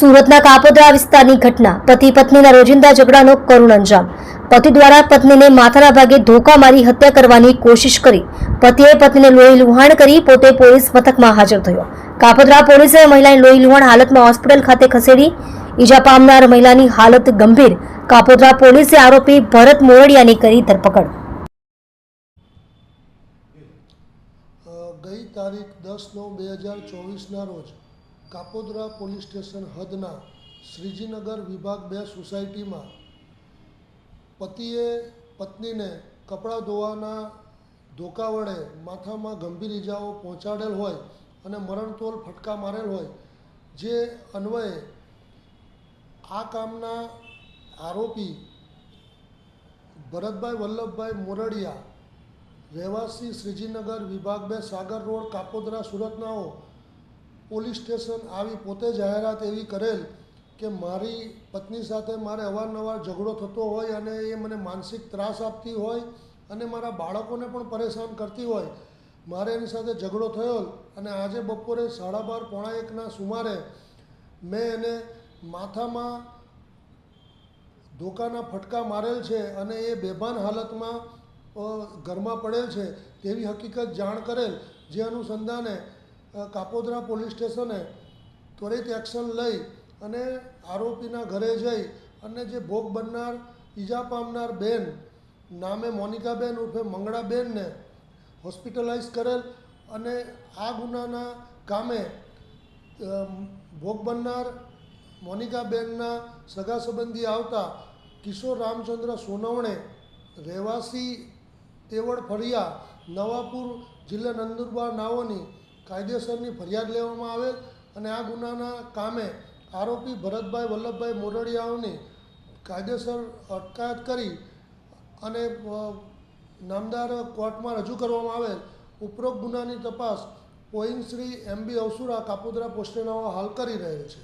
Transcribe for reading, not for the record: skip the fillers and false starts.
સુરતના કાપોદ્રા વિસ્તારની ઘટના પતિ પત્નીના રોજિંદા ઝઘડાનો કરુણ અંજામ। પતિ દ્વારા પત્નીને માથાના ભાગે ધોકા મારી હત્યા કરવાની કોશિશ કરી પતિએ પત્નીને લોહી લુહાણ કરી પોતે પોલીસ મથકમાં હાજર થયો। કાપોદ્રા પોલીસે મહિલાને લોહી લુહાણ હાલતમાં હોસ્પિટલ ખાતે ખસેડી। ઈજા પામનાર મહિલાની હાલત ગંભીર। કાપોદ્રા પોલીસે આરોપી ભરત મોરડિયાની કરી ધરપકડ। ગઈ તારીખ 10/9/2024ના રોજ કાપોદ્રા પોલીસ સ્ટેશન હદના શ્રીજીનગર વિભાગ 2 સોસાયટીમાં પતિએ પત્નીને કપડાં ધોવાના ધોકા વડે માથામાં ગંભીર ઈજાઓ પહોંચાડેલ હોય અને મરણતોલ ફટકા મારેલ હોય, જે અન્વયે આ કામના આરોપી ભરતભાઈ વલ્લભભાઈ મોરડિયા રહેવાસી શ્રીજીનગર વિભાગ 2 સાગર રોડ કાપોદ્રા સુરતનાઓ પોલીસ સ્ટેશન આવી પોતે જાહેરાત એવી કરેલ કે મારી પત્ની સાથે મારે અવારનવાર ઝઘડો થતો હોય અને એ મને માનસિક ત્રાસ આપતી હોય અને મારા બાળકોને પણ પરેશાન કરતી હોય। મારે એની સાથે ઝઘડો થયો અને આજે બપોરે 12:30-1ના સુમારે મેં એને માથામાં ધોકાના ફટકા મારેલ છે અને એ બેભાન હાલતમાં ઘરમાં પડેલ છે તેવી હકીકત જાણ કરેલ, જે અનુસંધાને કાપોદ્રા પોલીસ સ્ટેશને ત્વરિત એક્શન લઈ અને આરોપીના ઘરે જઈ અને જે ભોગ બનનાર ઈજા પામનાર બેન નામે મોનિકાબેન ઉર્ફે મંગળાબેનને હોસ્પિટલાઇઝ કરેલ અને આ ગુનાના કામે ભોગ બનનાર મોનિકાબેનના સગા સંબંધી આવતા કિશોર રામચંદ્ર સોનવણે રહેવાસી તેવડ ફળિયા નવાપુર જિલ્લા નંદુરબાર નાઓની કાયદેસરની ફરિયાદ લેવામાં આવેલ અને આ ગુનાના કામે આરોપી ભરતભાઈ વલ્લભભાઈ મોરડિયાઓની કાયદેસર અટકાયત કરી અને નામદાર કોર્ટમાં રજૂ કરવામાં આવેલ। ઉપરોક્ત ગુનાની તપાસ પોઈન્ટ શ્રી MB અવસુરા કાપોદ્રા પોસ્ટેનાઓ હાલ કરી રહેલ છે।